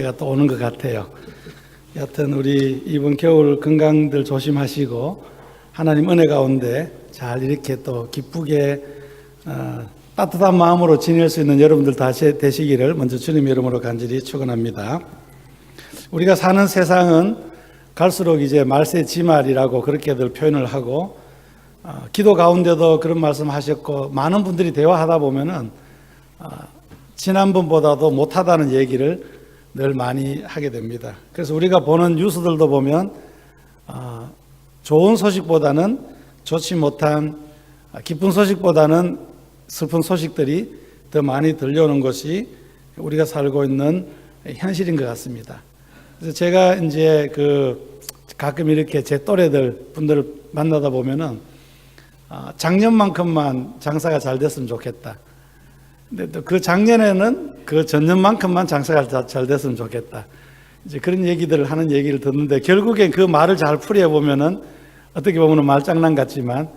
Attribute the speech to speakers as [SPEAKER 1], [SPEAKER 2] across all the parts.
[SPEAKER 1] 가 또 오는 것 같아요. 여하튼 우리 이번 겨울 건강들 조심하시고 하나님 은혜 가운데 잘 이렇게 또 기쁘게 따뜻한 마음으로 지낼 수 있는 여러분들 다 되시기를 먼저 주님 이름으로 간절히 축원합니다. 우리가 사는 세상은 갈수록 이제 말세지말이라고 그렇게들 표현을 하고 기도 가운데도 그런 말씀하셨고 많은 분들이 대화하다 보면은 지난번보다도 못하다는 얘기를 늘 많이 하게 됩니다. 그래서 우리가 보는 뉴스들도 보면 좋은 소식보다는 좋지 못한 기쁜 소식보다는 슬픈 소식들이 더 많이 들려오는 것이 우리가 살고 있는 현실인 것 같습니다. 그래서 제가 이제 가끔 이렇게 제 또래들 분들을 만나다 보면은 작년만큼만 장사가 잘 됐으면 좋겠다. 근데 또 그 작년에는 그 전년만큼만 장사가 잘 됐으면 좋겠다. 이제 그런 얘기들을 하는 얘기를 듣는데 결국엔 그 말을 잘 풀이해 보면은 어떻게 보면은 말장난 같지만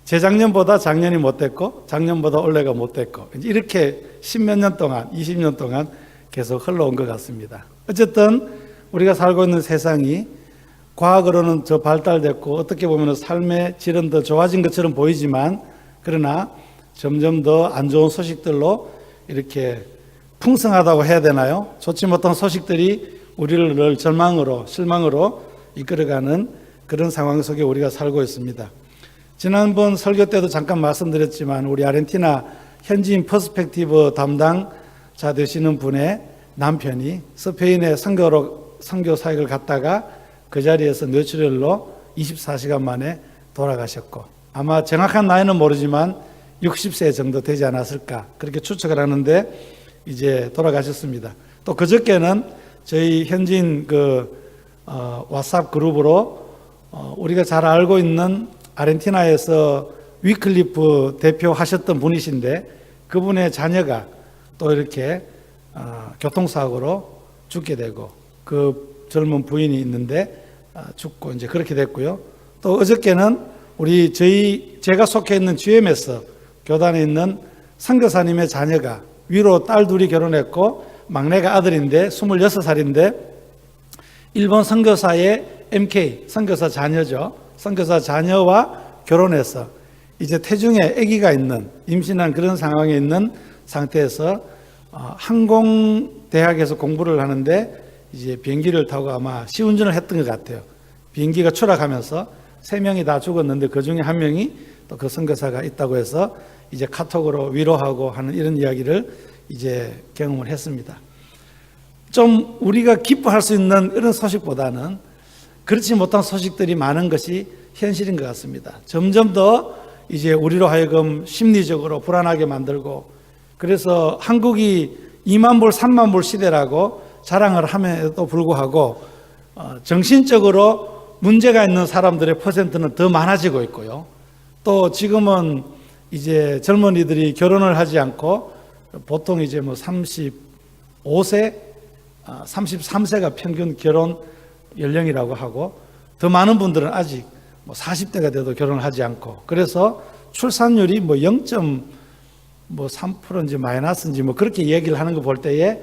[SPEAKER 1] 재작년보다 작년이 못 됐고 작년보다 올해가 못 됐고 이렇게 10몇 년 동안 20년 동안 계속 흘러온 것 같습니다. 어쨌든 우리가 살고 있는 세상이 과학으로는 더 발달됐고 어떻게 보면 삶의 질은 더 좋아진 것처럼 보이지만 그러나 점점 더 안 좋은 소식들로 이렇게 풍성하다고 해야 되나요? 좋지 못한 소식들이 우리를 늘 절망으로 실망으로 이끌어가는 그런 상황 속에 우리가 살고 있습니다. 지난번 설교 때도 잠깐 말씀드렸지만 우리 아르헨티나 현지인 퍼스펙티브 담당자 되시는 분의 남편이 스페인에 선교 사역을 갔다가 그 자리에서 뇌출혈로 24시간 만에 돌아가셨고 아마 정확한 나이는 모르지만 60세 정도 되지 않았을까 그렇게 추측을 하는데 이제 돌아가셨습니다. 또 그저께는 저희 현지인 왓츠앱 그룹으로 우리가 잘 알고 있는 아르헨티나에서 위클리프 대표하셨던 분이신데 그분의 자녀가 또 이렇게 교통사고로 죽게 되고 그 젊은 부인이 있는데 죽고 이제 그렇게 됐고요. 또 어저께는 제가 속해 있는 GMS 교단에 있는 선교사님의 자녀가 위로 딸 둘이 결혼했고 막내가 아들인데 26살인데 일본 선교사의 MK 선교사 자녀죠. 선교사 자녀와 결혼해서 이제 태중에 아기가 있는 임신한 그런 상황에 있는 상태에서 항공대학에서 공부를 하는데 이제 비행기를 타고 아마 시운전을 했던 것 같아요. 비행기가 추락하면서 3명이 다 죽었는데 그 중에 1명이 또 그 선교사가 있다고 해서 이제 카톡으로 위로하고 하는 이런 이야기를 이제 경험을 했습니다. 좀 우리가 기뻐할 수 있는 이런 소식보다는 그렇지 못한 소식들이 많은 것이 현실인 것 같습니다. 점점 더 이제 우리로 하여금 심리적으로 불안하게 만들고 그래서 한국이 2만 불, 3만 불 시대라고 자랑을 함에도 불구하고 정신적으로 문제가 있는 사람들의 퍼센트는 더 많아지고 있고요. 또 지금은 이제 젊은이들이 결혼을 하지 않고 보통 이제 35세, 33세가 평균 결혼 연령이라고 하고 더 많은 분들은 아직 40대가 돼도 결혼을 하지 않고 그래서 출산율이 0.3%인지 마이너스인지 그렇게 얘기를 하는 거 볼 때에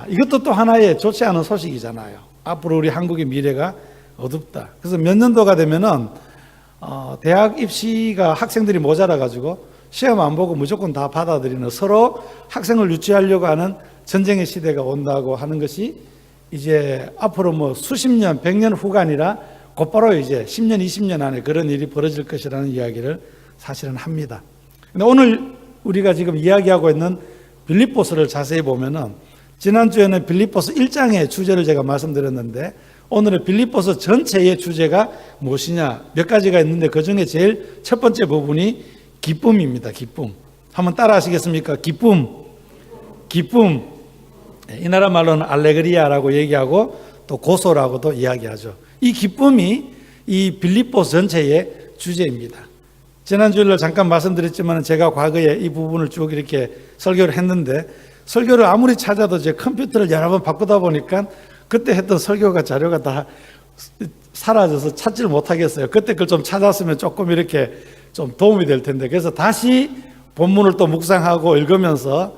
[SPEAKER 1] 이것도 또 하나의 좋지 않은 소식이잖아요. 앞으로 우리 한국의 미래가 어둡다. 그래서 몇 년도가 되면은 대학 입시가 학생들이 모자라 가지고 시험 안 보고 무조건 다 받아들이는 서로 학생을 유치하려고 하는 전쟁의 시대가 온다고 하는 것이 이제 앞으로 수십 년, 100년 후가 아니라 곧바로 이제 10년, 20년 안에 그런 일이 벌어질 것이라는 이야기를 사실은 합니다. 근데 오늘 우리가 지금 이야기하고 있는 빌립보서를 자세히 보면은 지난주에는 빌립보서 1장의 주제를 제가 말씀드렸는데 오늘은 빌립보서 전체의 주제가 무엇이냐 몇 가지가 있는데 그중에 제일 첫 번째 부분이 기쁨입니다. 기쁨. 한번 따라 하시겠습니까? 기쁨. 이 나라 말로는 알레그리아라고 얘기하고 또 고소라고도 이야기하죠. 이 기쁨이 이 빌립보서 전체의 주제입니다. 지난 주일날 잠깐 말씀드렸지만 제가 과거에 이 부분을 쭉 이렇게 설교를 했는데 설교를 아무리 찾아도 제 컴퓨터를 여러 번 바꾸다 보니까 그때 했던 설교가 자료가 다 사라져서 찾지를 못하겠어요. 그때 걸 좀 찾았으면 조금 이렇게 좀 도움이 될 텐데 그래서 다시 본문을 또 묵상하고 읽으면서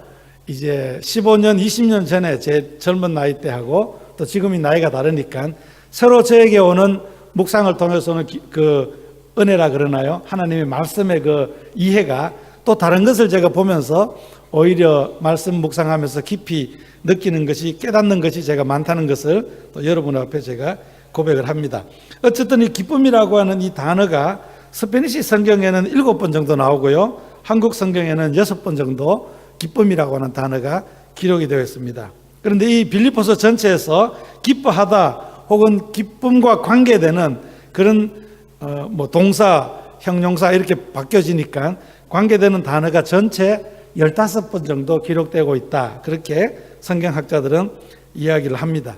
[SPEAKER 1] 이제 15년, 20년 전에 제 젊은 나이 때하고 또 지금이 나이가 다르니까 서로 저에게 오는 묵상을 통해서는 그 은혜라 그러나요? 하나님의 말씀의 그 이해가 또 다른 것을 제가 보면서 오히려 말씀 묵상하면서 깊이 느끼는 것이, 깨닫는 것이 제가 많다는 것을 또 여러분 앞에 제가 고백을 합니다. 어쨌든 이 기쁨이라고 하는 이 단어가 스페니시 성경에는 7번 정도 나오고요, 한국 성경에는 6번 정도 기쁨이라고 하는 단어가 기록이 되어 있습니다. 그런데 이 빌립보서 전체에서 기뻐하다 혹은 기쁨과 관계되는 그런 동사, 형용사 이렇게 바뀌어지니까 관계되는 단어가 전체 15번 정도 기록되고 있다, 그렇게 성경학자들은 이야기를 합니다.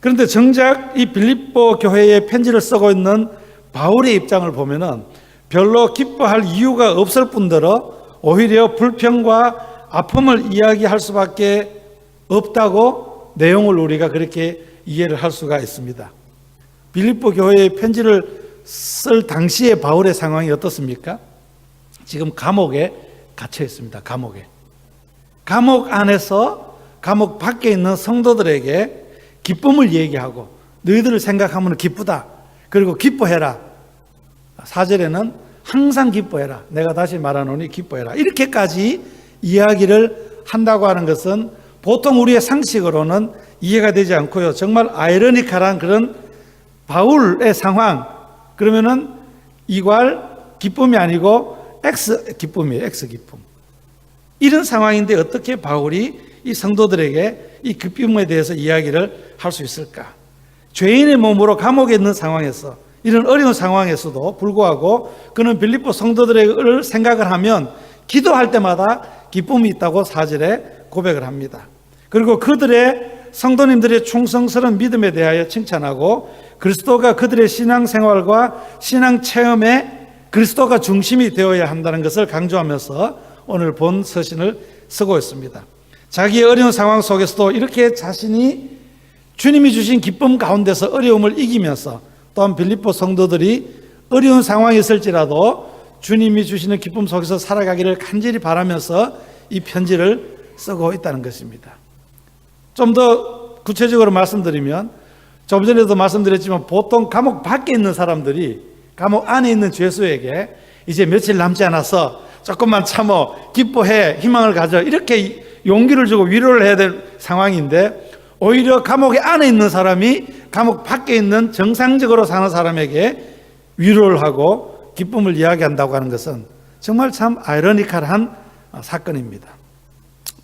[SPEAKER 1] 그런데 정작 이 빌립보 교회에 편지를 쓰고 있는 바울의 입장을 보면은 별로 기뻐할 이유가 없을 뿐더러 오히려 불평과 아픔을 이야기할 수밖에 없다고 내용을 우리가 그렇게 이해를 할 수가 있습니다. 빌립보 교회에 편지를 쓸 당시의 바울의 상황이 어떻습니까? 지금 감옥에 갇혀 있습니다. 감옥 안에서 감옥 밖에 있는 성도들에게 기쁨을 얘기하고 너희들을 생각하면 기쁘다, 그리고 기뻐해라. 4절에는 항상 기뻐해라, 내가 다시 말하노니 기뻐해라, 이렇게까지 이야기를 한다고 하는 것은 보통 우리의 상식으로는 이해가 되지 않고요, 정말 아이러니컬한 그런 바울의 상황, 그러면은 이괄 기쁨이 아니고 X 기쁨이에요. X 기쁨. 이런 상황인데 어떻게 바울이 이 성도들에게 이 기쁨에 대해서 이야기를 할 수 있을까? 죄인의 몸으로 감옥에 있는 상황에서, 이런 어려운 상황에서도 불구하고 그는 빌립보 성도들을 생각을 하면 기도할 때마다 기쁨이 있다고 4절에 고백을 합니다. 그리고 그들의 성도님들의 충성스러운 믿음에 대하여 칭찬하고 그리스도가 그들의 신앙생활과 신앙 체험에 그리스도가 중심이 되어야 한다는 것을 강조하면서 오늘 본 서신을 쓰고 있습니다. 자기의 어려운 상황 속에서도 이렇게 자신이 주님이 주신 기쁨 가운데서 어려움을 이기면서, 또한 빌립보 성도들이 어려운 상황이 있을지라도 주님이 주시는 기쁨 속에서 살아가기를 간절히 바라면서 이 편지를 쓰고 있다는 것입니다. 좀 더 구체적으로 말씀드리면, 좀 전에도 말씀드렸지만 보통 감옥 밖에 있는 사람들이 감옥 안에 있는 죄수에게 이제 며칠 남지 않아서 조금만 참어, 기뻐해, 희망을 가져, 이렇게 용기를 주고 위로를 해야 될 상황인데, 오히려 감옥에 안에 있는 사람이 감옥 밖에 있는 정상적으로 사는 사람에게 위로를 하고 기쁨을 이야기한다고 하는 것은 정말 참 아이러니컬한 사건입니다.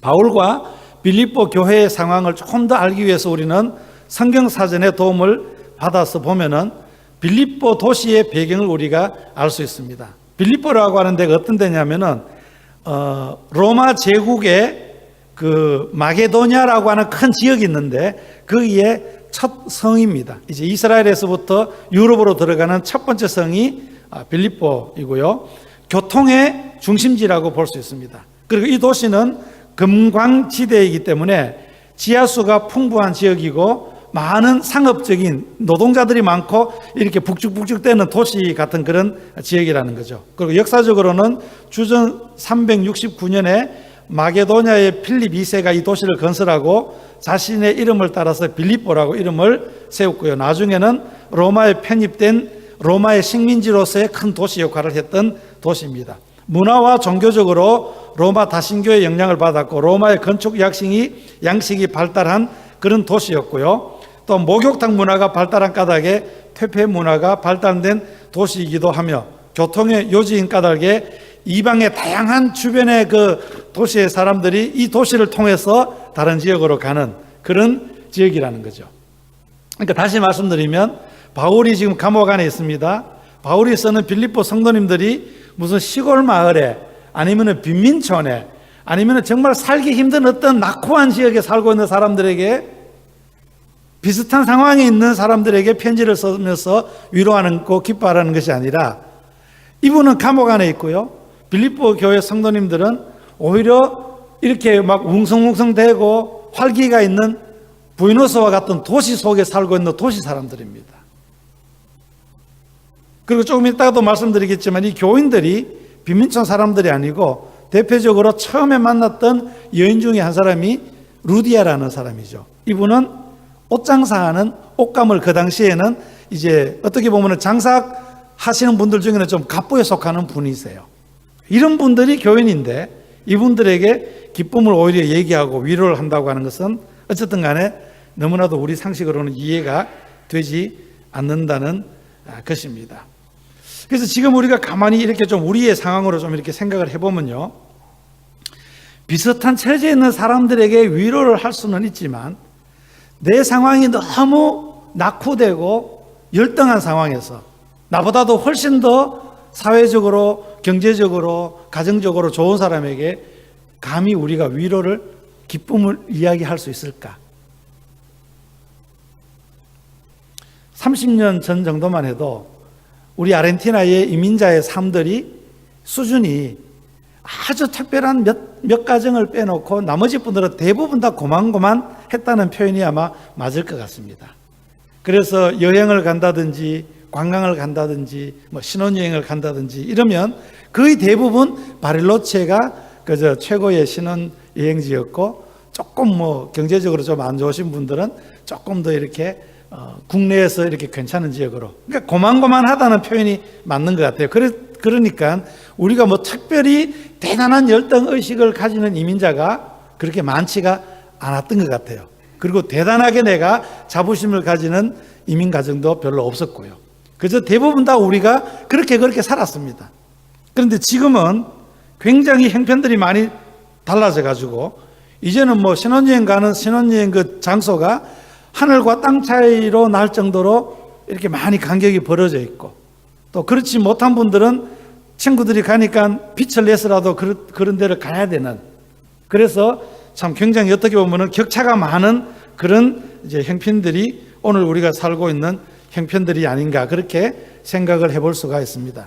[SPEAKER 1] 바울과 빌립보 교회의 상황을 조금 더 알기 위해서 우리는 성경 사전의 도움을 받아서 보면은 빌립보 도시의 배경을 우리가 알 수 있습니다. 빌립보라고 하는 데가 어떤 데냐면은 로마 제국의 그 마게도냐라고 하는 큰 지역이 있는데 거기에 첫 성입니다. 이제 이스라엘에서부터 유럽으로 들어가는 첫 번째 성이 빌립보이고요, 교통의 중심지라고 볼 수 있습니다. 그리고 이 도시는 금광지대이기 때문에 지하수가 풍부한 지역이고 많은 상업적인 노동자들이 많고 이렇게 북적북적대는 도시 같은 그런 지역이라는 거죠. 그리고 역사적으로는 주전 369년에 마게도냐의 필립 2세가 이 도시를 건설하고 자신의 이름을 따라서 빌립보라고 이름을 세웠고요, 나중에는 로마에 편입된 로마의 식민지로서의 큰 도시 역할을 했던 도시입니다. 문화와 종교적으로 로마 다신교의 영향을 받았고 로마의 건축 양식이 발달한 그런 도시였고요, 또 목욕탕 문화가 발달한 까닭에 퇴폐 문화가 발달된 도시이기도 하며, 교통의 요지인 까닭에 이방의 다양한 주변의 그 도시의 사람들이 이 도시를 통해서 다른 지역으로 가는 그런 지역이라는 거죠. 그러니까 다시 말씀드리면 바울이 지금 감옥 안에 있습니다. 바울이 쓰는 빌립보 성도님들이 무슨 시골 마을에, 아니면 빈민촌에, 아니면 정말 살기 힘든 어떤 낙후한 지역에 살고 있는 사람들에게, 비슷한 상황에 있는 사람들에게 편지를 쓰면서 위로하는 거, 기뻐하라는 것이 아니라 이분은 감옥 안에 있고요, 빌립보 교회 성도님들은 오히려 이렇게 막 웅성웅성대고 활기가 있는 부에노스와 같은 도시 속에 살고 있는 도시 사람들입니다. 그리고 조금 이따가도 말씀드리겠지만 이 교인들이 빈민촌 사람들이 아니고 대표적으로 처음에 만났던 여인 중에 한 사람이 루디아라는 사람이죠. 이분은 옷장사하는 옷감을 그 당시에는 이제 어떻게 보면 장사하시는 분들 중에는 좀 갑부에 속하는 분이세요. 이런 분들이 교인인데 이분들에게 기쁨을 오히려 얘기하고 위로를 한다고 하는 것은 어쨌든 간에 너무나도 우리 상식으로는 이해가 되지 않는다는 것입니다. 그래서 지금 우리가 가만히 이렇게 좀 우리의 상황으로 좀 이렇게 생각을 해보면요, 비슷한 처지에 있는 사람들에게 위로를 할 수는 있지만 내 상황이 너무 낙후되고 열등한 상황에서 나보다도 훨씬 더 사회적으로, 경제적으로, 가정적으로 좋은 사람에게 감히 우리가 위로를, 기쁨을 이야기할 수 있을까? 30년 전 정도만 해도 우리 아르헨티나의 이민자의 삶들이 수준이 아주 특별한 몇 가정을 빼놓고 나머지 분들은 대부분 다 고만고만했다는 표현이 아마 맞을 것 같습니다. 그래서 여행을 간다든지 관광을 간다든지 뭐 신혼여행을 간다든지 이러면 거의 대부분 바릴로체가 그저 최고의 신혼여행지였고, 조금 뭐 경제적으로 좀 안 좋으신 분들은 조금 더 이렇게 국내에서 이렇게 괜찮은 지역으로, 그러니까 고만고만하다는 표현이 맞는 것 같아요. 그러니까 우리가 뭐 특별히 대단한 열등 의식을 가지는 이민자가 그렇게 많지가 않았던 것 같아요. 그리고 대단하게 내가 자부심을 가지는 이민 가정도 별로 없었고요. 그래서 대부분 다 우리가 그렇게 살았습니다. 그런데 지금은 굉장히 형편들이 많이 달라져 가지고 이제는 뭐 신혼여행 가는 신혼여행 그 장소가 하늘과 땅 차이로 날 정도로 이렇게 많이 간격이 벌어져 있고, 또 그렇지 못한 분들은 친구들이 가니까 빛을 내서라도 그런 데를 가야 되는, 그래서 참 굉장히 어떻게 보면은 격차가 많은 그런 이제 형편들이 오늘 우리가 살고 있는 형편들이 아닌가, 그렇게 생각을 해볼 수가 있습니다.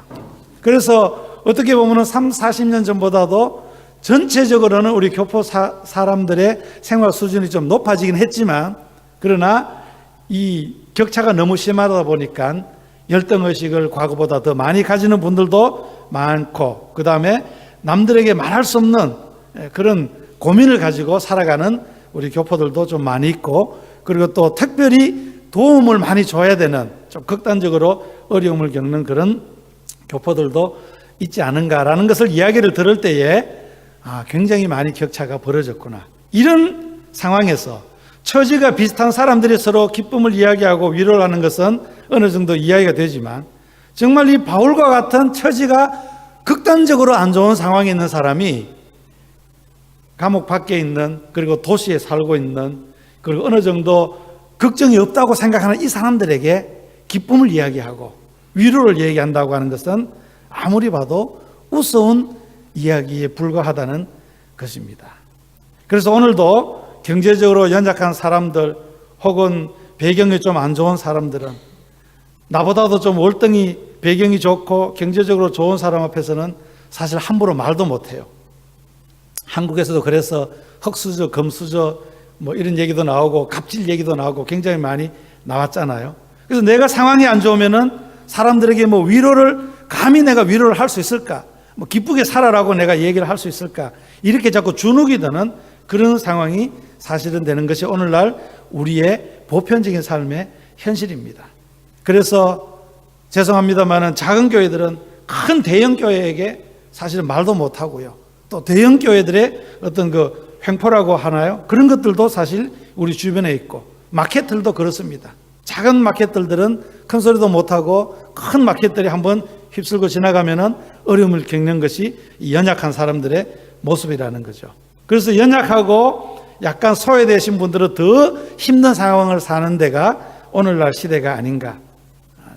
[SPEAKER 1] 그래서 어떻게 보면은 30-40년 전보다도 전체적으로는 우리 교포 사람들의 생활 수준이 좀 높아지긴 했지만, 그러나 이 격차가 너무 심하다 보니까 열등의식을 과거보다 더 많이 가지는 분들도 많고, 그 다음에 남들에게 말할 수 없는 그런 고민을 가지고 살아가는 우리 교포들도 좀 많이 있고, 그리고 또 특별히 도움을 많이 줘야 되는 좀 극단적으로 어려움을 겪는 그런 교포들도 있지 않은가라는 것을 이야기를 들을 때에 굉장히 많이 격차가 벌어졌구나. 이런 상황에서 처지가 비슷한 사람들이 서로 기쁨을 이야기하고 위로를 하는 것은 어느 정도 이해가 되지만, 정말 이 바울과 같은 처지가 극단적으로 안 좋은 상황에 있는 사람이 감옥 밖에 있는, 그리고 도시에 살고 있는, 그리고 어느 정도 걱정이 없다고 생각하는 이 사람들에게 기쁨을 이야기하고 위로를 얘기한다고 하는 것은 아무리 봐도 우스운 이야기에 불과하다는 것입니다. 그래서 오늘도 경제적으로 연약한 사람들 혹은 배경이 좀 안 좋은 사람들은, 나보다도 좀 월등히 배경이 좋고 경제적으로 좋은 사람 앞에서는 사실 함부로 말도 못해요. 한국에서도 그래서 흑수저, 금수저 뭐 이런 얘기도 나오고 갑질 얘기도 나오고 굉장히 많이 나왔잖아요. 그래서 내가 상황이 안 좋으면은 사람들에게 뭐 감히 내가 위로를 할 수 있을까? 뭐 기쁘게 살아라고 내가 얘기를 할 수 있을까? 이렇게 자꾸 주눅이 드는 그런 상황이 사실은 되는 것이 오늘날 우리의 보편적인 삶의 현실입니다. 그래서 죄송합니다만은 작은 교회들은 큰 대형 교회에게 사실은 말도 못하고요. 또 대형 교회들의 어떤 그 횡포라고 하나요? 그런 것들도 사실 우리 주변에 있고, 마켓들도 그렇습니다. 작은 마켓들은 큰 소리도 못하고 큰 마켓들이 한번 휩쓸고 지나가면은 어려움을 겪는 것이 이 연약한 사람들의 모습이라는 거죠. 그래서 연약하고 약간 소외되신 분들은 더 힘든 상황을 사는 데가 오늘날 시대가 아닌가.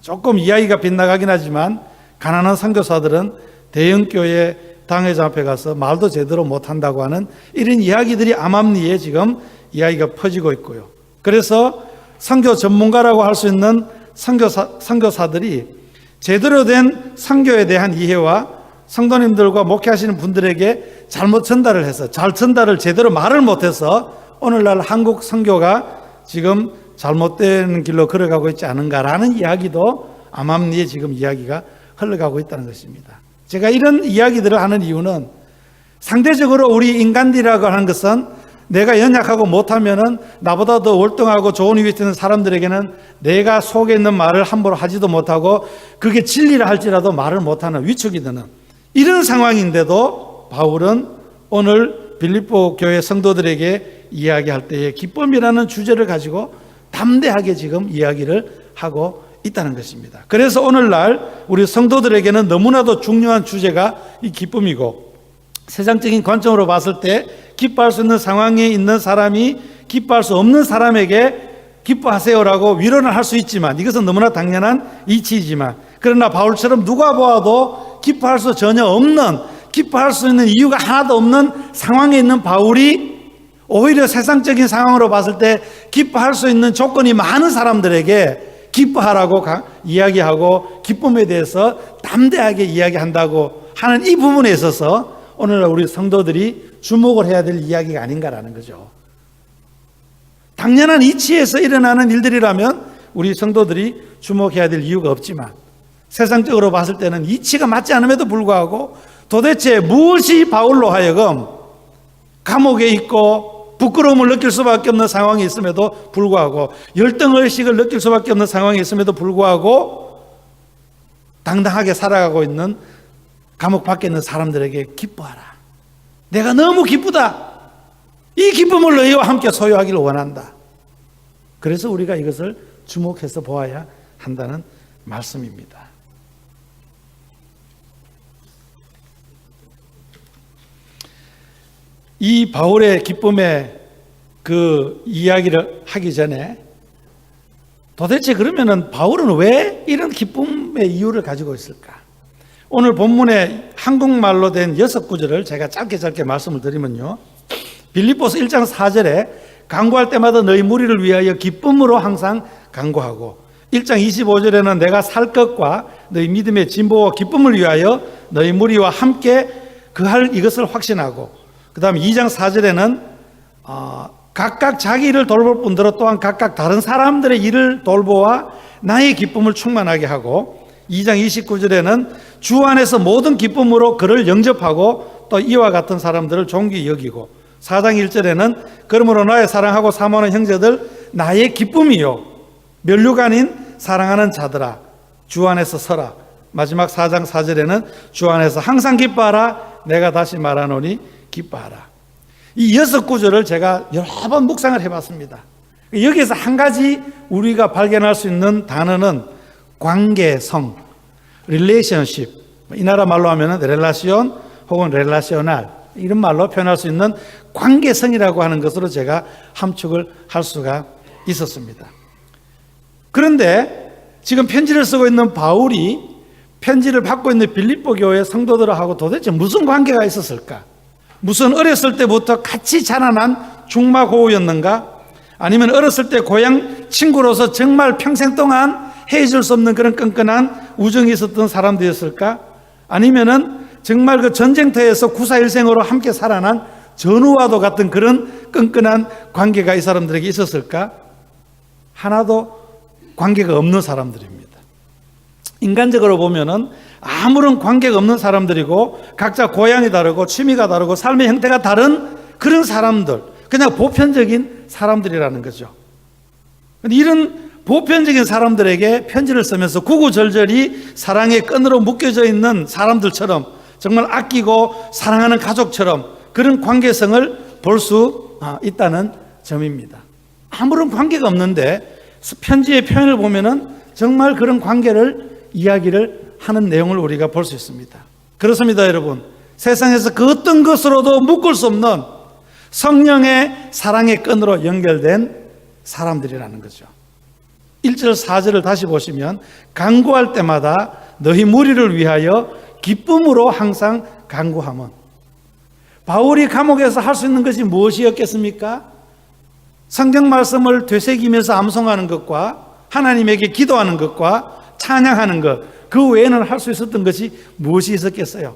[SPEAKER 1] 조금 이야기가 빗나가긴 하지만 가난한 선교사들은 대형교회 당회장 앞에 가서 말도 제대로 못한다고 하는 이런 이야기들이 암암리에 지금 이야기가 퍼지고 있고요. 그래서 선교 전문가라고 할 수 있는 선교사들이 제대로 된 선교에 대한 이해와 성도님들과 목회하시는 분들에게 잘못 전달을 해서 제대로 말을 못해서 오늘날 한국 선교가 지금 잘못된 길로 걸어가고 있지 않은가라는 이야기도 암암리에 지금 이야기가 흘러가고 있다는 것입니다. 제가 이런 이야기들을 하는 이유는 상대적으로 우리 인간들이라고 하는 것은 내가 연약하고 못하면은 나보다 더 월등하고 좋은 위치에 있는 사람들에게는 내가 속에 있는 말을 함부로 하지도 못하고 그게 진리라 할지라도 말을 못하는 위축이 되는 이런 상황인데도 바울은 오늘 빌립보 교회 성도들에게 이야기할 때에 기쁨이라는 주제를 가지고 담대하게 지금 이야기를 하고 있다는 것입니다. 그래서 오늘날 우리 성도들에게는 너무나도 중요한 주제가 이 기쁨이고, 세상적인 관점으로 봤을 때 기뻐할 수 있는 상황에 있는 사람이 기뻐할 수 없는 사람에게 기뻐하세요라고 위로는 할 수 있지만, 이것은 너무나 당연한 이치이지만, 그러나 바울처럼 누가 보아도 기뻐할 수 전혀 없는, 기뻐할 수 있는 이유가 하나도 없는 상황에 있는 바울이 오히려 세상적인 상황으로 봤을 때 기뻐할 수 있는 조건이 많은 사람들에게 기뻐하라고 이야기하고 기쁨에 대해서 담대하게 이야기한다고 하는 이 부분에 있어서 오늘날 우리 성도들이 주목을 해야 될 이야기가 아닌가라는 거죠. 당연한 이치에서 일어나는 일들이라면 우리 성도들이 주목해야 될 이유가 없지만, 세상적으로 봤을 때는 이치가 맞지 않음에도 불구하고 도대체 무엇이 바울로 하여금 감옥에 있고 부끄러움을 느낄 수밖에 없는 상황이 있음에도 불구하고, 열등의식을 느낄 수밖에 없는 상황이 있음에도 불구하고 당당하게 살아가고 있는 감옥 밖에 있는 사람들에게 기뻐하라. 내가 너무 기쁘다. 이 기쁨을 너희와 함께 소유하기를 원한다. 그래서 우리가 이것을 주목해서 보아야 한다는 말씀입니다. 이 바울의 기쁨의 그 이야기를 하기 전에 도대체 그러면은 바울은 왜 이런 기쁨의 이유를 가지고 있을까? 오늘 본문에 한국말로 된 6구절을 제가 짧게 말씀을 드리면요, 빌립보서 1장 4절에 간구할 때마다 너희 무리를 위하여 기쁨으로 항상 간구하고, 1장 25절에는 내가 살 것과 너희 믿음의 진보와 기쁨을 위하여 너희 무리와 함께 그할 이것을 확신하고, 그 다음에 2장 4절에는 각각 자기 일을 돌볼 뿐더러 또한 각각 다른 사람들의 일을 돌보아 나의 기쁨을 충만하게 하고, 2장 29절에는 주 안에서 모든 기쁨으로 그를 영접하고 또 이와 같은 사람들을 존귀히 여기고, 4장 1절에는 그러므로 나의 사랑하고 사모하는 형제들 나의 기쁨이요 면류가 아닌 사랑하는 자들아 주 안에서 서라. 마지막 4장 4절에는 주 안에서 항상 기뻐하라. 내가 다시 말하노니 기뻐하라. 이 6구절을 제가 여러 번 묵상을 해봤습니다. 여기에서 한 가지 우리가 발견할 수 있는 단어는 관계성, relationship, 이 나라 말로 하면 렐라시온 혹은 렐라시오날, 이런 말로 표현할 수 있는 관계성이라고 하는 것으로 제가 함축을 할 수가 있었습니다. 그런데 지금 편지를 쓰고 있는 바울이 편지를 받고 있는 빌립보 교회 성도들하고 도대체 무슨 관계가 있었을까? 무슨 어렸을 때부터 같이 자라난 중마고우였는가? 아니면 어렸을 때 고향 친구로서 정말 평생 동안 헤어질 수 없는 그런 끈끈한 우정이 있었던 사람들이었을까? 아니면은 정말 그 전쟁터에서 구사일생으로 함께 살아난 전우와도 같은 그런 끈끈한 관계가 이 사람들에게 있었을까? 하나도 관계가 없는 사람들입니다. 인간적으로 보면은 아무런 관계가 없는 사람들이고 각자 고향이 다르고 취미가 다르고 삶의 형태가 다른 그런 사람들, 그냥 보편적인 사람들이라는 거죠. 이런 보편적인 사람들에게 편지를 쓰면서 구구절절히 사랑의 끈으로 묶여져 있는 사람들처럼, 정말 아끼고 사랑하는 가족처럼 그런 관계성을 볼 수 있다는 점입니다. 아무런 관계가 없는데 편지의 표현을 보면은 정말 그런 관계를 이야기를 하는 내용을 우리가 볼 수 있습니다. 그렇습니다, 여러분. 세상에서 그 어떤 것으로도 묶을 수 없는 성령의 사랑의 끈으로 연결된 사람들이라는 거죠. 1절 4절을 다시 보시면 간구할 때마다 너희 무리를 위하여 기쁨으로 항상 간구함은, 바울이 감옥에서 할 수 있는 것이 무엇이었겠습니까? 성경 말씀을 되새기면서 암송하는 것과 하나님에게 기도하는 것과 찬양하는 것, 그 외에는 할 수 있었던 것이 무엇이 있었겠어요?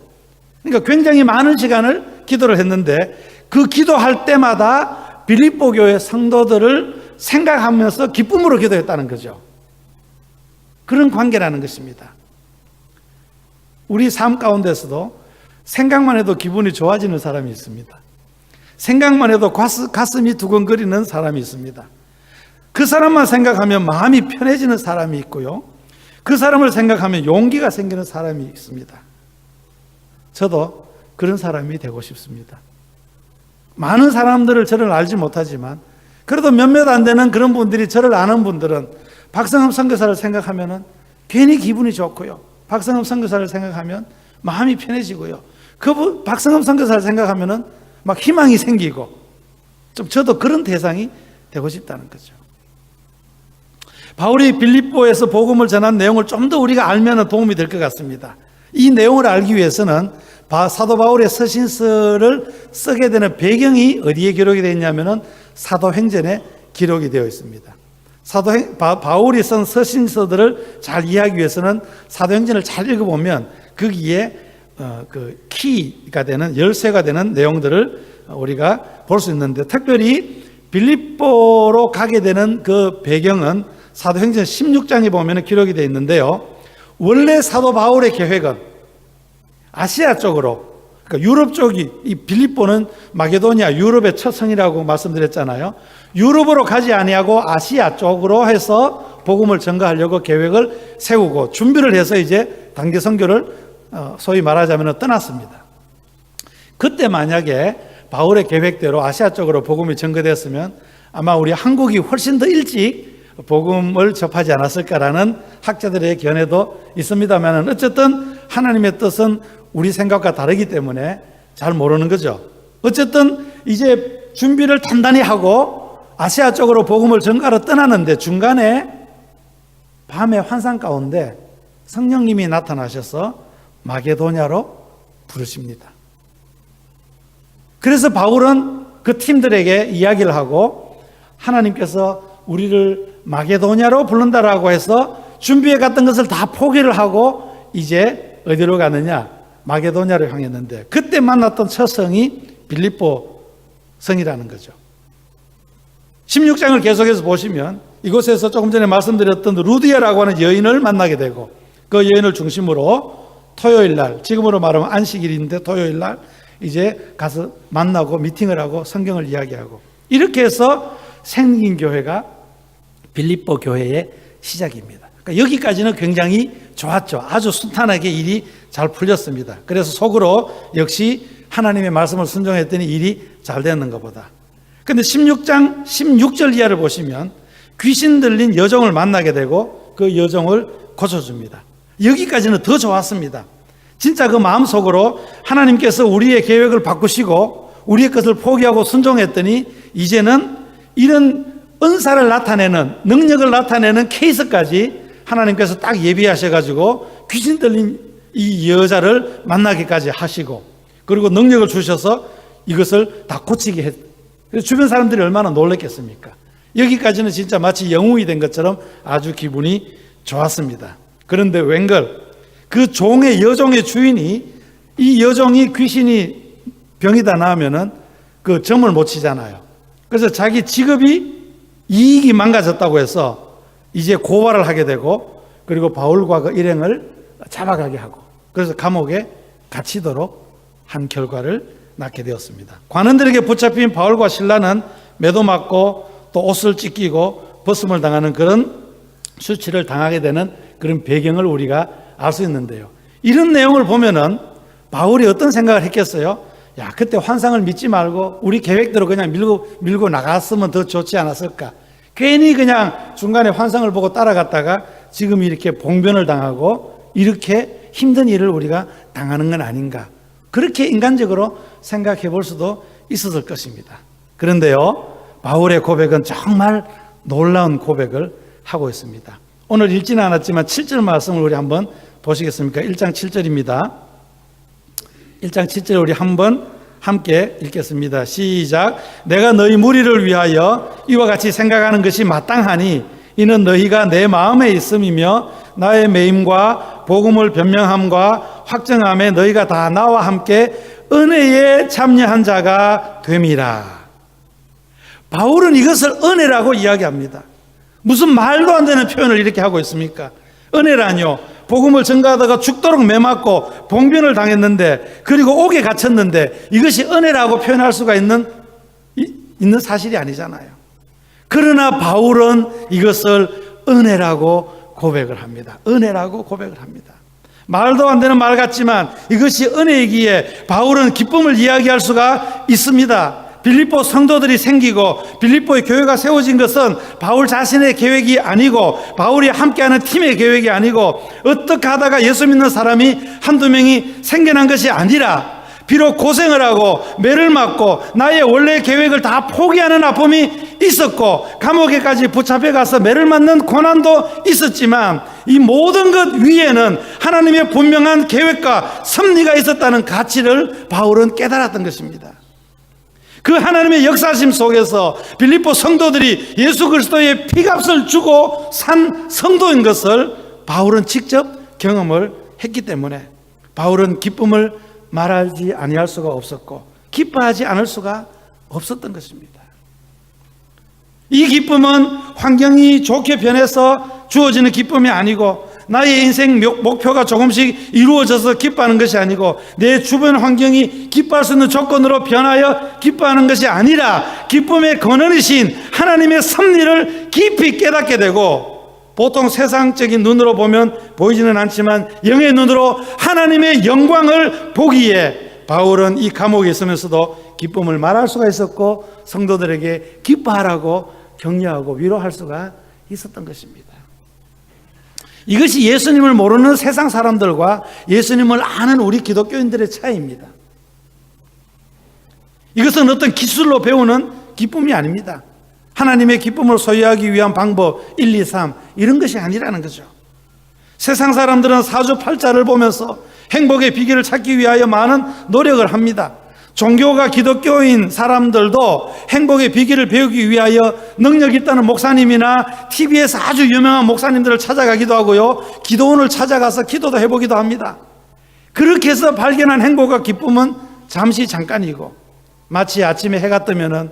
[SPEAKER 1] 그러니까 굉장히 많은 시간을 기도를 했는데 그 기도할 때마다 빌립보 교회 성도들을 생각하면서 기쁨으로 기도했다는 거죠. 그런 관계라는 것입니다. 우리 삶 가운데서도 생각만 해도 기분이 좋아지는 사람이 있습니다. 생각만 해도 가슴이 두근거리는 사람이 있습니다. 그 사람만 생각하면 마음이 편해지는 사람이 있고요. 그 사람을 생각하면 용기가 생기는 사람이 있습니다. 저도 그런 사람이 되고 싶습니다. 많은 사람들을 저를 알지 못하지만 그래도 몇몇 안 되는 그런 분들이 저를 아는 분들은 박성흠 선교사를 생각하면 괜히 기분이 좋고요. 박성흠 선교사를 생각하면 마음이 편해지고요. 박성흠 선교사를 생각하면 막 희망이 생기고 좀 저도 그런 대상이 되고 싶다는 거죠. 바울이 빌립보에서 복음을 전한 내용을 좀 더 우리가 알면 도움이 될 것 같습니다. 이 내용을 알기 위해서는 사도 바울의 서신서를 쓰게 되는 배경이 어디에 기록이 되어 있냐면 사도행전에 기록이 되어 있습니다. 바울이 쓴 서신서들을 잘 이해하기 위해서는 사도행전을 잘 읽어보면 거기에 그 키가 되는 열쇠가 되는 내용들을 우리가 볼 수 있는데, 특별히 빌립보로 가게 되는 그 배경은 사도행전 16장에 보면 기록이 되어 있는데요. 원래 사도 바울의 계획은 아시아 쪽으로, 그러니까 유럽 쪽이, 이 빌립보는 마게도니아 유럽의 첫 성이라고 말씀드렸잖아요. 유럽으로 가지 아니하고 아시아 쪽으로 해서 복음을 전가하려고 계획을 세우고 준비를 해서 이제 단기 선교를 소위 말하자면 떠났습니다. 그때 만약에 바울의 계획대로 아시아 쪽으로 복음이 전거됐으면 아마 우리 한국이 훨씬 더 일찍 복음을 접하지 않았을까라는 학자들의 견해도 있습니다만, 어쨌든 하나님의 뜻은 우리 생각과 다르기 때문에 잘 모르는 거죠. 어쨌든 이제 준비를 단단히 하고 아시아 쪽으로 복음을 전가로 떠나는데 중간에 밤의 환상 가운데 성령님이 나타나셔서 마게도냐로 부르십니다. 그래서 바울은 그 팀들에게 이야기를 하고 하나님께서 우리를 마게도냐로 부른다라고 해서 준비해 갔던 것을 다 포기를 하고 이제 어디로 가느냐? 마게도냐로 향했는데, 그때 만났던 첫 성이 빌립보 성이라는 거죠. 16장을 계속해서 보시면 이곳에서 조금 전에 말씀드렸던 루디아라고 하는 여인을 만나게 되고, 그 여인을 중심으로 토요일 날, 지금으로 말하면 안식일인데 토요일 날 이제 가서 만나고 미팅을 하고 성경을 이야기하고, 이렇게 해서 생긴 교회가 빌립보 교회의 시작입니다. 그러니까 여기까지는 굉장히 좋았죠. 아주 순탄하게 일이 잘 풀렸습니다. 그래서 속으로 역시 하나님의 말씀을 순종했더니 일이 잘 되는 것보다. 그런데 16장 16절 이하를 보시면 귀신 들린 여종을 만나게 되고 그 여종을 고쳐줍니다. 여기까지는 더 좋았습니다. 진짜 그 마음속으로 하나님께서 우리의 계획을 바꾸시고 우리의 것을 포기하고 순종했더니 이제는 이런 은사를 나타내는, 능력을 나타내는 케이스까지 하나님께서 딱 예비하셔가지고 귀신 들린 이 여자를 만나기까지 하시고, 그리고 능력을 주셔서 이것을 다 고치게 했. 그래서 주변 사람들이 얼마나 놀랐겠습니까? 여기까지는 진짜 마치 영웅이 된 것처럼 아주 기분이 좋았습니다. 그런데 웬걸 그 종의 여종의 주인이, 이 여종이 귀신이 병이 다 나으면은 그 점을 못 치잖아요. 그래서 자기 직업이 이익이 망가졌다고 해서 이제 고발을 하게 되고, 그리고 바울과 그 일행을 잡아가게 하고, 그래서 감옥에 갇히도록 한 결과를 낳게 되었습니다. 관원들에게 붙잡힌 바울과 실라는 매도 맞고 또 옷을 찢기고 벗음을 당하는 그런 수치를 당하게 되는 그런 배경을 우리가 알 수 있는데요. 이런 내용을 보면은 바울이 어떤 생각을 했겠어요? 야, 그때 환상을 믿지 말고 우리 계획대로 그냥 밀고 나갔으면 더 좋지 않았을까? 괜히 그냥 중간에 환상을 보고 따라갔다가 지금 이렇게 봉변을 당하고 이렇게 힘든 일을 우리가 당하는 건 아닌가? 그렇게 인간적으로 생각해 볼 수도 있었을 것입니다. 그런데요, 바울의 고백은 정말 놀라운 고백을 하고 있습니다. 오늘 읽지는 않았지만 7절 말씀을 우리 한번 보시겠습니까? 1장 7절입니다. 1장 7절 우리 한번 함께 읽겠습니다. 시작. 내가 너희 무리를 위하여 이와 같이 생각하는 것이 마땅하니 이는 너희가 내 마음에 있음이며 나의 매임과 복음을 변명함과 확정함에 너희가 다 나와 함께 은혜에 참여한 자가 됨이라. 바울은 이것을 은혜라고 이야기합니다. 무슨 말도 안 되는 표현을 이렇게 하고 있습니까? 은혜라뇨. 복음을 전가하다가 죽도록 매맞고 봉변을 당했는데, 그리고 옥에 갇혔는데 이것이 은혜라고 표현할 수가 있는 사실이 아니잖아요. 그러나 바울은 이것을 은혜라고 고백을 합니다. 은혜라고 고백을 합니다. 말도 안 되는 말 같지만 이것이 은혜이기에 바울은 기쁨을 이야기할 수가 있습니다. 빌립보 성도들이 생기고 빌립보의 교회가 세워진 것은 바울 자신의 계획이 아니고, 바울이 함께하는 팀의 계획이 아니고, 어떻게 하다가 예수 믿는 사람이 한두 명이 생겨난 것이 아니라, 비록 고생을 하고 매를 맞고 나의 원래 계획을 다 포기하는 아픔이 있었고 감옥에까지 붙잡혀 가서 매를 맞는 고난도 있었지만, 이 모든 것 위에는 하나님의 분명한 계획과 섭리가 있었다는 가치를 바울은 깨달았던 것입니다. 그 하나님의 역사심 속에서 빌립보 성도들이 예수 그리스도의 피값을 주고 산 성도인 것을 바울은 직접 경험을 했기 때문에 바울은 기쁨을 말하지 아니할 수가 없었고 기뻐하지 않을 수가 없었던 것입니다. 이 기쁨은 환경이 좋게 변해서 주어지는 기쁨이 아니고, 나의 인생 목표가 조금씩 이루어져서 기뻐하는 것이 아니고, 내 주변 환경이 기뻐할 수 있는 조건으로 변하여 기뻐하는 것이 아니라, 기쁨의 근원이신 하나님의 섭리를 깊이 깨닫게 되고, 보통 세상적인 눈으로 보면 보이지는 않지만 영의 눈으로 하나님의 영광을 보기에 바울은 이 감옥에 있으면서도 기쁨을 말할 수가 있었고, 성도들에게 기뻐하라고 격려하고 위로할 수가 있었던 것입니다. 이것이 예수님을 모르는 세상 사람들과 예수님을 아는 우리 기독교인들의 차이입니다. 이것은 어떤 기술로 배우는 기쁨이 아닙니다. 하나님의 기쁨을 소유하기 위한 방법 1, 2, 3 이런 것이 아니라는 거죠. 세상 사람들은 사주팔자를 보면서 행복의 비결을 찾기 위하여 많은 노력을 합니다. 종교가 기독교인 사람들도 행복의 비결을 배우기 위하여 능력 있다는 목사님이나 TV에서 아주 유명한 목사님들을 찾아가기도 하고요, 기도원을 찾아가서 기도도 해보기도 합니다. 그렇게 해서 발견한 행복과 기쁨은 잠시 잠깐이고, 마치 아침에 해가 뜨면은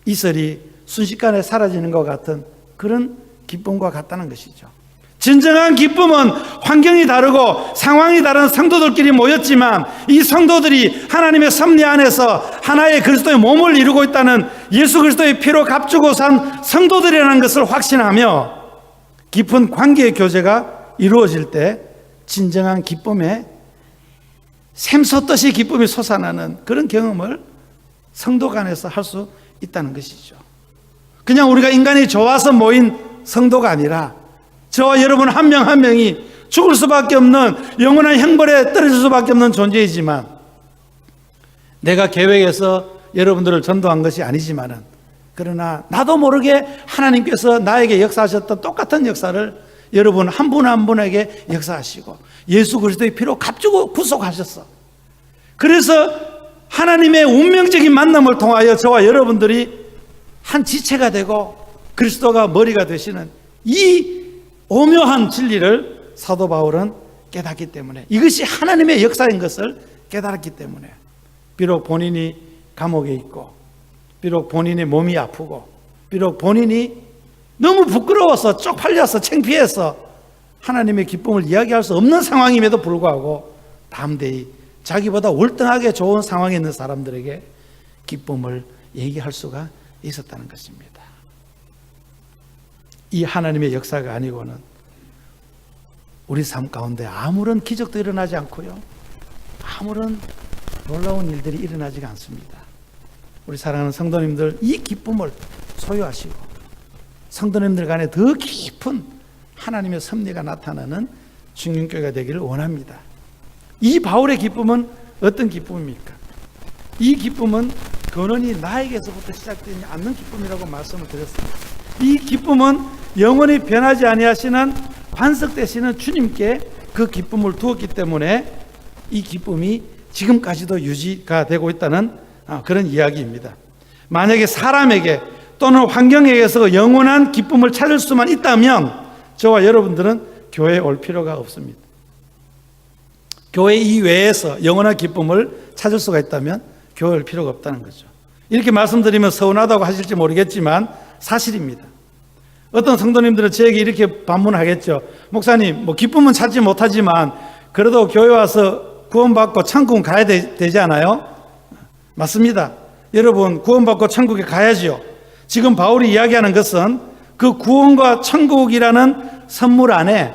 [SPEAKER 1] 이슬이 순식간에 사라지는 것 같은 그런 기쁨과 같다는 것이죠. 진정한 기쁨은 환경이 다르고 상황이 다른 성도들끼리 모였지만, 이 성도들이 하나님의 섭리 안에서 하나의 그리스도의 몸을 이루고 있다는, 예수 그리스도의 피로 값주고 산 성도들이라는 것을 확신하며 깊은 관계의 교제가 이루어질 때 진정한 기쁨에 샘솟듯이 기쁨이 솟아나는 그런 경험을 성도 간에서 할 수 있다는 것이죠. 그냥 우리가 인간이 좋아서 모인 성도가 아니라, 저와 여러분 한 명 한 명이 죽을 수밖에 없는 영원한 형벌에 떨어질 수밖에 없는 존재이지만, 내가 계획해서 여러분들을 전도한 것이 아니지만은, 그러나 나도 모르게 하나님께서 나에게 역사하셨던 똑같은 역사를 여러분 한 분 한 분에게 역사하시고 예수 그리스도의 피로 값주고 구속하셨어. 그래서 하나님의 운명적인 만남을 통하여 저와 여러분들이 한 지체가 되고 그리스도가 머리가 되시는 이 오묘한 진리를 사도 바울은 깨닫기 때문에, 이것이 하나님의 역사인 것을 깨달았기 때문에, 비록 본인이 감옥에 있고, 비록 본인의 몸이 아프고, 비록 본인이 너무 부끄러워서 쪽팔려서 창피해서 하나님의 기쁨을 이야기할 수 없는 상황임에도 불구하고 담대히 자기보다 월등하게 좋은 상황에 있는 사람들에게 기쁨을 얘기할 수가 있었다는 것입니다. 이 하나님의 역사가 아니고는 우리 삶 가운데 아무런 기적도 일어나지 않고요, 아무런 놀라운 일들이 일어나지가 않습니다. 우리 사랑하는 성도님들, 이 기쁨을 소유하시고 성도님들 간에 더 깊은 하나님의 섭리가 나타나는 중림교회가 되기를 원합니다. 이 바울의 기쁨은 어떤 기쁨입니까? 이 기쁨은 근원이 나에게서부터 시작되지 않는 기쁨이라고 말씀을 드렸습니다. 이 기쁨은 영원히 변하지 아니하시는 반석되시는 주님께 그 기쁨을 두었기 때문에 이 기쁨이 지금까지도 유지가 되고 있다는 그런 이야기입니다. 만약에 사람에게 또는 환경에게서 영원한 기쁨을 찾을 수만 있다면 저와 여러분들은 교회에 올 필요가 없습니다. 교회 이외에서 영원한 기쁨을 찾을 수가 있다면 교회에 올 필요가 없다는 거죠. 이렇게 말씀드리면 서운하다고 하실지 모르겠지만 사실입니다. 어떤 성도님들은 저에게 이렇게 반문하겠죠. 목사님, 뭐 기쁨은 찾지 못하지만 그래도 교회 와서 구원받고 천국 가야 되지 않아요? 맞습니다. 여러분, 구원받고 천국에 가야지요. 지금 바울이 이야기하는 것은 그 구원과 천국이라는 선물 안에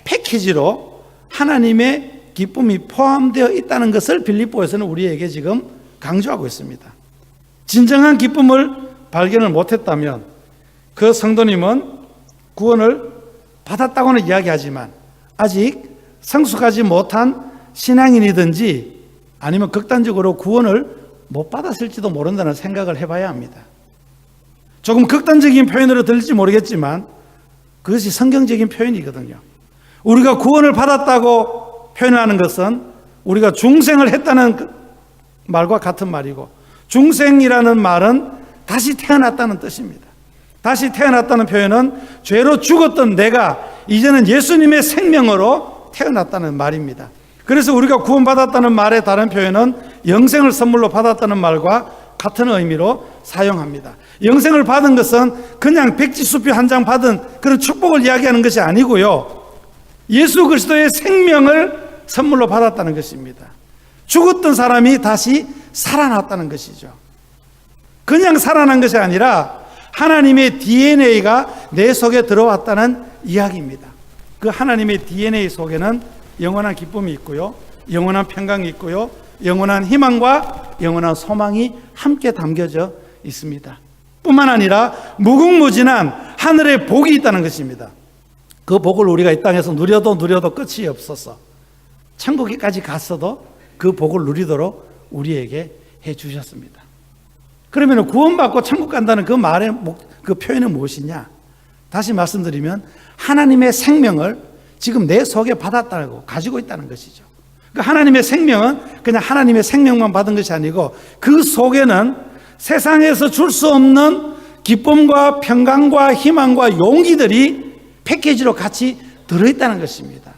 [SPEAKER 1] 패키지로 하나님의 기쁨이 포함되어 있다는 것을 빌립보에서는 우리에게 지금 강조하고 있습니다. 진정한 기쁨을 발견을 못했다면 그 성도님은 구원을 받았다고는 이야기하지만 아직 성숙하지 못한 신앙인이든지 아니면 극단적으로 구원을 못 받았을지도 모른다는 생각을 해봐야 합니다. 조금 극단적인 표현으로 들릴지 모르겠지만 그것이 성경적인 표현이거든요. 우리가 구원을 받았다고 표현하는 것은 우리가 중생을 했다는 말과 같은 말이고, 중생이라는 말은 다시 태어났다는 뜻입니다. 다시 태어났다는 표현은 죄로 죽었던 내가 이제는 예수님의 생명으로 태어났다는 말입니다. 그래서 우리가 구원받았다는 말의 다른 표현은 영생을 선물로 받았다는 말과 같은 의미로 사용합니다. 영생을 받은 것은 그냥 백지수표 한 장 받은 그런 축복을 이야기하는 것이 아니고요, 예수 그리스도의 생명을 선물로 받았다는 것입니다. 죽었던 사람이 다시 살아났다는 것이죠. 그냥 살아난 것이 아니라 하나님의 DNA가 내 속에 들어왔다는 이야기입니다. 그 하나님의 DNA 속에는 영원한 기쁨이 있고요, 영원한 평강이 있고요, 영원한 희망과 영원한 소망이 함께 담겨져 있습니다. 뿐만 아니라 무궁무진한 하늘의 복이 있다는 것입니다. 그 복을 우리가 이 땅에서 누려도 끝이 없어서 천국에까지 갔어도 그 복을 누리도록 우리에게 해 주셨습니다. 그러면 구원받고 천국 간다는 그 말의 그 표현은 무엇이냐? 다시 말씀드리면 하나님의 생명을 지금 내 속에 받았다고 가지고 있다는 것이죠. 그 하나님의 생명은 그냥 하나님의 생명만 받은 것이 아니고 그 속에는 세상에서 줄 수 없는 기쁨과 평강과 희망과 용기들이 패키지로 같이 들어있다는 것입니다.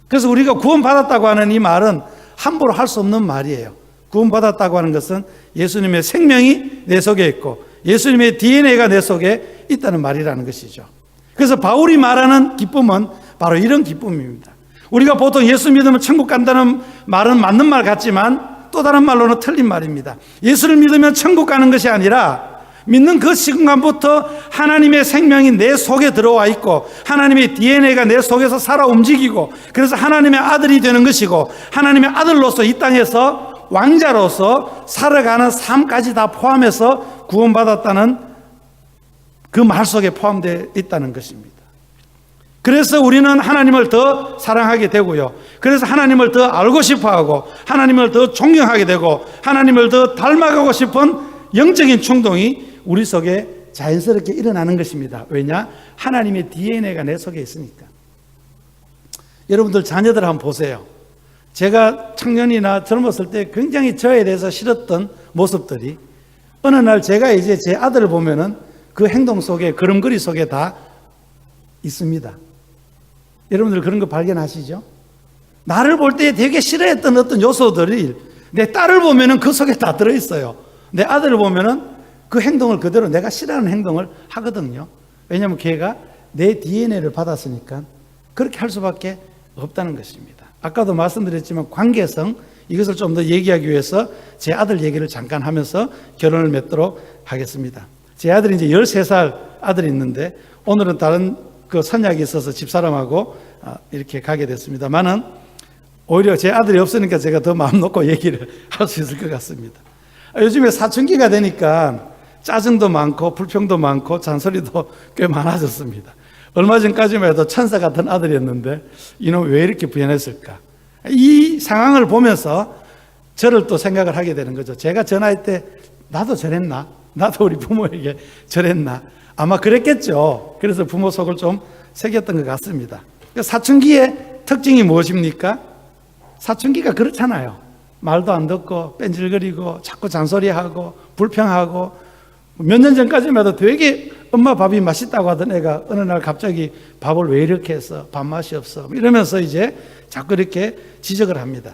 [SPEAKER 1] 그래서 우리가 구원받았다고 하는 이 말은 함부로 할 수 없는 말이에요. 구원받았다고 하는 것은 예수님의 생명이 내 속에 있고 예수님의 DNA가 내 속에 있다는 말이라는 것이죠. 그래서 바울이 말하는 기쁨은 바로 이런 기쁨입니다. 우리가 보통 예수 믿으면 천국 간다는 말은 맞는 말 같지만 또 다른 말로는 틀린 말입니다. 예수를 믿으면 천국 가는 것이 아니라 믿는 그 시간부터 하나님의 생명이 내 속에 들어와 있고 하나님의 DNA가 내 속에서 살아 움직이고 그래서 하나님의 아들이 되는 것이고 하나님의 아들로서 이 땅에서 왕자로서 살아가는 삶까지 다 포함해서 구원받았다는 그 말 속에 포함되어 있다는 것입니다. 그래서 우리는 하나님을 더 사랑하게 되고요, 그래서 하나님을 더 알고 싶어하고 하나님을 더 존경하게 되고 하나님을 더 닮아가고 싶은 영적인 충동이 우리 속에 자연스럽게 일어나는 것입니다. 왜냐? 하나님의 DNA가 내 속에 있으니까. 여러분들 자녀들 한번 보세요. 제가 청년이나 젊었을 때 굉장히 저에 대해서 싫었던 모습들이 어느 날 제가 이제 제 아들을 보면은 그 행동 속에, 걸음걸이 속에 다 있습니다. 여러분들 그런 거 발견하시죠? 나를 볼 때 되게 싫어했던 어떤 요소들이 내 딸을 보면은 그 속에 다 들어있어요. 내 아들을 보면은 그 행동을 그대로 내가 싫어하는 행동을 하거든요. 왜냐하면 걔가 내 DNA를 받았으니까 그렇게 할 수밖에 없다는 것입니다. 아까도 말씀드렸지만 관계성, 이것을 좀 더 얘기하기 위해서 제 아들 얘기를 잠깐 하면서 결론을 맺도록 하겠습니다. 제 아들이 이제 13살 아들이 있는데 오늘은 다른 그 선약이 있어서 집사람하고 이렇게 가게 됐습니다만은 오히려 제 아들이 없으니까 제가 더 마음 놓고 얘기를 할 수 있을 것 같습니다. 요즘에 사춘기가 되니까 짜증도 많고 불평도 많고 잔소리도 꽤 많아졌습니다. 얼마 전까지만 해도 천사 같은 아들이었는데 이놈 왜 이렇게 부연했을까? 이 상황을 보면서 저를 또 생각을 하게 되는 거죠. 제가 저 나이 때 나도 저랬나? 나도 우리 부모에게 저랬나? 아마 그랬겠죠. 그래서 부모 속을 좀 새겼던 것 같습니다. 사춘기의 특징이 무엇입니까? 사춘기가 그렇잖아요. 말도 안 듣고 뺀질거리고 자꾸 잔소리하고 불평하고, 몇 년 전까지만 해도 되게 엄마 밥이 맛있다고 하던 애가 어느 날 갑자기 밥을 왜 이렇게 했어? 밥맛이 없어. 이러면서 이제 자꾸 이렇게 지적을 합니다.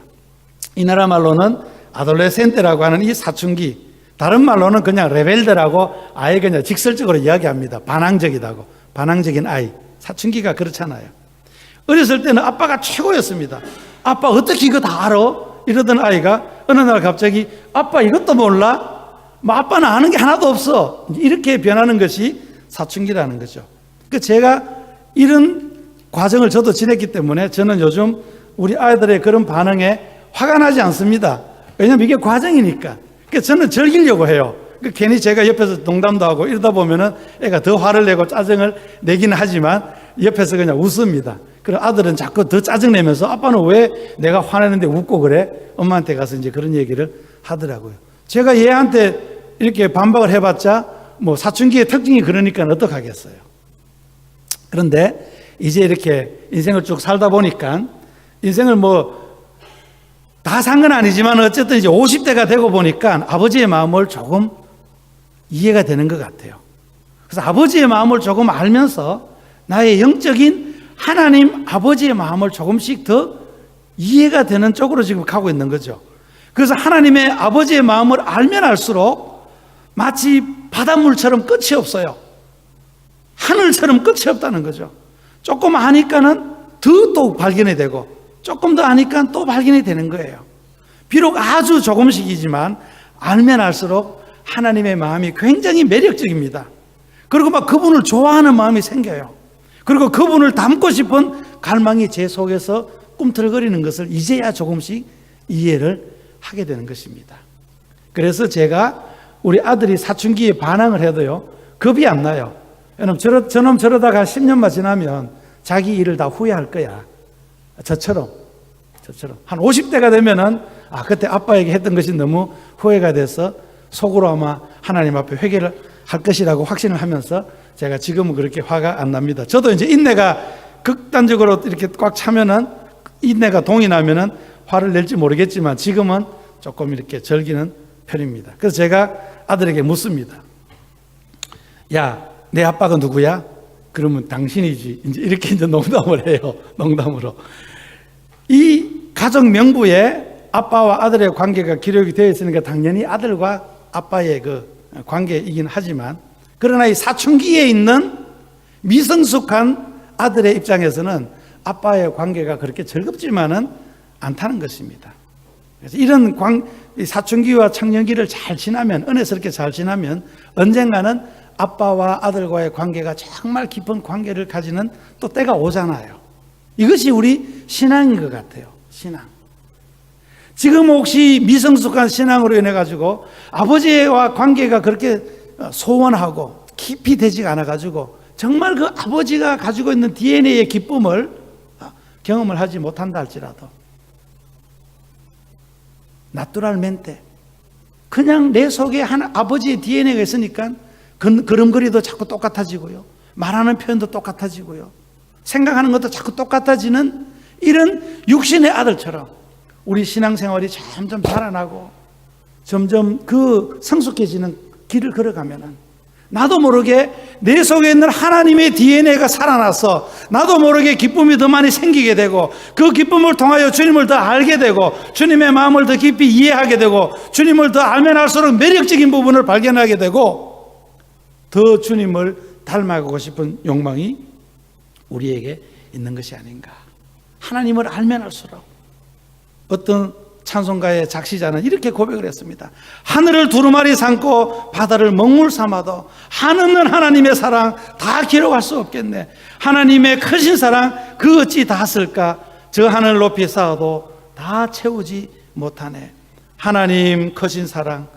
[SPEAKER 1] 이 나라 말로는 아돌레센테라고 하는 이 사춘기, 다른 말로는 그냥 레벨들하고 아예 그냥 직설적으로 이야기합니다. 반항적이다고. 반항적인 아이. 사춘기가 그렇잖아요. 어렸을 때는 아빠가 최고였습니다. 아빠 어떻게 이거 다 알아? 이러던 아이가 어느 날 갑자기 아빠 이것도 몰라? 뭐 아빠는 아는 게 하나도 없어. 이렇게 변하는 것이 사춘기라는 거죠. 그 제가 이런 과정을 저도 지냈기 때문에 저는 요즘 우리 아이들의 그런 반응에 화가 나지 않습니다. 왜냐하면 이게 과정이니까. 그래서 저는 즐기려고 해요. 괜히 제가 옆에서 농담도 하고 이러다 보면은 애가 더 화를 내고 짜증을 내기는 하지만 옆에서 그냥 웃습니다. 그럼 아들은 자꾸 더 짜증내면서 아빠는 왜 내가 화내는데 웃고 그래? 엄마한테 가서 이제 그런 얘기를 하더라고요. 제가 얘한테 이렇게 반박을 해봤자 뭐 사춘기의 특징이 그러니까 어떡하겠어요. 그런데 이제 이렇게 인생을 쭉 살다 보니까 인생을 뭐 다 산 건 아니지만 어쨌든 이제 50대가 되고 보니까 아버지의 마음을 조금 이해가 되는 것 같아요. 그래서 아버지의 마음을 조금 알면서 나의 영적인 하나님 아버지의 마음을 조금씩 더 이해가 되는 쪽으로 지금 가고 있는 거죠. 그래서 하나님의 아버지의 마음을 알면 알수록 마치 바닷물처럼 끝이 없어요. 하늘처럼 끝이 없다는 거죠. 조금 아니까는 더 또 발견이 되고 조금 더 아니까 또 발견이 되는 거예요. 비록 아주 조금씩이지만 알면 알수록 하나님의 마음이 굉장히 매력적입니다. 그리고 막 그분을 좋아하는 마음이 생겨요. 그리고 그분을 닮고 싶은 갈망이 제 속에서 꿈틀거리는 것을 이제야 조금씩 이해를 하게 되는 것입니다. 그래서 제가 우리 아들이 사춘기에 반항을 해도요 겁이 안 나요. 왜냐면 저놈 저러다가 10년만 지나면 자기 일을 다 후회할 거야. 저처럼 한 50대가 되면은 그때 아빠에게 했던 것이 너무 후회가 돼서 속으로 아마 하나님 앞에 회개를 할 것이라고 확신을 하면서 제가 지금은 그렇게 화가 안 납니다. 저도 이제 인내가 극단적으로 이렇게 꽉 차면은 인내가 동이 나면은 화를 낼지 모르겠지만 지금은 조금 이렇게 즐기는 편입니다. 그래서 제가 아들에게 묻습니다. 야, 내 아빠가 누구야? 그러면 당신이지. 이렇게 이제 농담을 해요. 농담으로. 이 가정 명부에 아빠와 아들의 관계가 기록이 되어 있으니까 당연히 아들과 아빠의 그 관계이긴 하지만 그러나 이 사춘기에 있는 미성숙한 아들의 입장에서는 아빠의 관계가 그렇게 즐겁지만은 않다는 것입니다. 그래서 이런 사춘기와 청년기를 잘 지나면 은혜스럽게 잘 지나면 언젠가는 아빠와 아들과의 관계가 정말 깊은 관계를 가지는 또 때가 오잖아요. 이것이 우리 신앙인 것 같아요. 신앙. 지금 혹시 미성숙한 신앙으로 인해 가지고 아버지와 관계가 그렇게 소원하고 깊이 되지 않아 가지고 정말 그 아버지가 가지고 있는 DNA의 기쁨을 경험을 하지 못한다 할지라도 나뚜랄멘테 그냥 내 속에 아버지의 DNA가 있으니까 걸음걸이도 자꾸 똑같아지고요. 말하는 표현도 똑같아지고요. 생각하는 것도 자꾸 똑같아지는 이런 육신의 아들처럼 우리 신앙생활이 점점 자라나고 점점 그 성숙해지는 길을 걸어가면은 나도 모르게 내 속에 있는 하나님의 DNA가 살아나서 나도 모르게 기쁨이 더 많이 생기게 되고 그 기쁨을 통하여 주님을 더 알게 되고 주님의 마음을 더 깊이 이해하게 되고 주님을 더 알면 알수록 매력적인 부분을 발견하게 되고 더 주님을 닮아가고 싶은 욕망이 우리에게 있는 것이 아닌가. 하나님을 알면 알수록 어떤 찬송가의 작시자는 이렇게 고백을 했습니다. 하늘을 두루마리 삼고 바다를 먹물 삼아도 한없는 하나님의 사랑 다 기록할 수 없겠네. 하나님의 크신 사랑 그 어찌 다 쓸까. 저 하늘 높이 쌓아도 다 채우지 못하네. 하나님 크신 사랑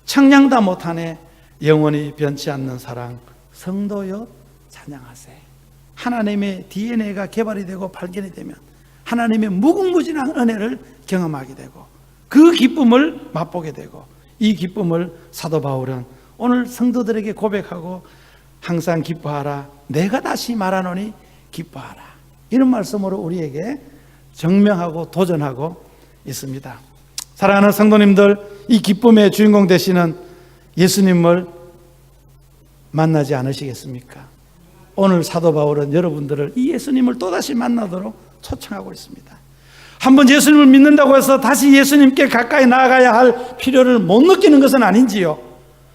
[SPEAKER 1] 청량 다 못하네. 영원히 변치 않는 사랑 성도여 찬양하세. 하나님의 DNA가 개발이 되고 발견이 되면 하나님의 무궁무진한 은혜를 경험하게 되고 그 기쁨을 맛보게 되고 이 기쁨을 사도 바울은 오늘 성도들에게 고백하고 항상 기뻐하라. 내가 다시 말하노니 기뻐하라. 이런 말씀으로 우리에게 증명하고 도전하고 있습니다. 사랑하는 성도님들, 이 기쁨의 주인공 되시는 예수님을 만나지 않으시겠습니까? 오늘 사도 바울은 여러분들을 이 예수님을 또다시 만나도록 초청하고 있습니다. 한번 예수님을 믿는다고 해서 다시 예수님께 가까이 나아가야 할 필요를 못 느끼는 것은 아닌지요.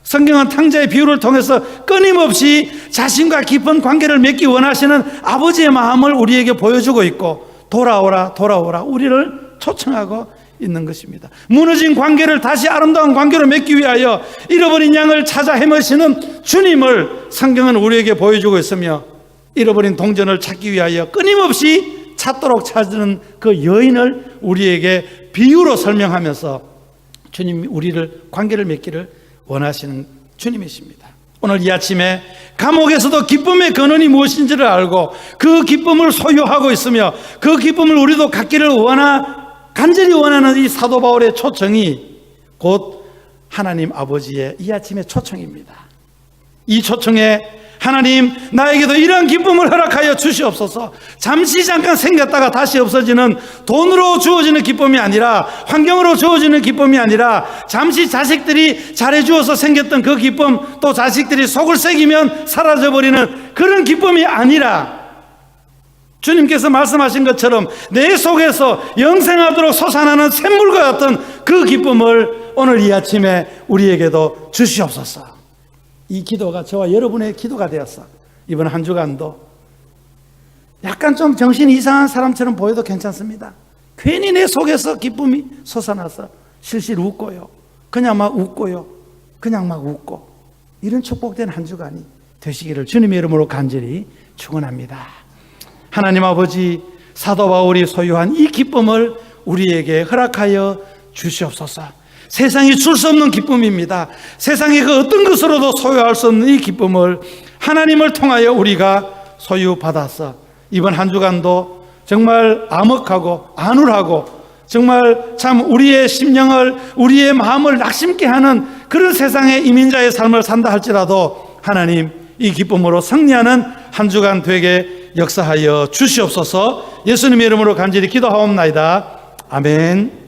[SPEAKER 1] 성경은 탕자의 비유를 통해서 끊임없이 자신과 깊은 관계를 맺기 원하시는 아버지의 마음을 우리에게 보여주고 있고, 돌아오라 돌아오라 우리를 초청하고 있는 것입니다. 무너진 관계를 다시 아름다운 관계로 맺기 위하여 잃어버린 양을 찾아 헤매시는 주님을 성경은 우리에게 보여주고 있으며, 잃어버린 동전을 찾기 위하여 끊임없이 찾도록 찾는 그 여인을 우리에게 비유로 설명하면서 주님이 우리를 관계를 맺기를 원하시는 주님이십니다. 오늘 이 아침에 감옥에서도 기쁨의 근원이 무엇인지를 알고 그 기쁨을 소유하고 있으며 그 기쁨을 우리도 갖기를 간절히 원하는 이 사도 바울의 초청이 곧 하나님 아버지의 이 아침의 초청입니다. 이 초청에 하나님, 나에게도 이러한 기쁨을 허락하여 주시옵소서. 잠시 잠깐 생겼다가 다시 없어지는 돈으로 주어지는 기쁨이 아니라, 환경으로 주어지는 기쁨이 아니라, 잠시 자식들이 잘해주어서 생겼던 그 기쁨, 또 자식들이 속을 새기면 사라져버리는 그런 기쁨이 아니라, 주님께서 말씀하신 것처럼 내 속에서 영생하도록 솟아나는 샘물과 같은 그 기쁨을 오늘 이 아침에 우리에게도 주시옵소서. 이 기도가 저와 여러분의 기도가 되었어. 이번 한 주간도 약간 좀 정신이 이상한 사람처럼 보여도 괜찮습니다. 괜히 내 속에서 기쁨이 솟아나서 실실 웃고요, 그냥 막 웃고요, 그냥 막 웃고, 이런 축복된 한 주간이 되시기를 주님의 이름으로 간절히 축원합니다. 하나님 아버지, 사도 바울이 소유한 이 기쁨을 우리에게 허락하여 주시옵소서. 세상이 줄 수 없는 기쁨입니다. 세상의 그 어떤 것으로도 소유할 수 없는 이 기쁨을 하나님을 통하여 우리가 소유받아서 이번 한 주간도 정말 암흑하고 안울하고 정말 참 우리의 심령을, 우리의 마음을 낙심케 하는 그런 세상의 이민자의 삶을 산다 할지라도 하나님, 이 기쁨으로 승리하는 한 주간 되게 역사하여 주시옵소서. 예수님의 이름으로 간절히 기도하옵나이다. 아멘.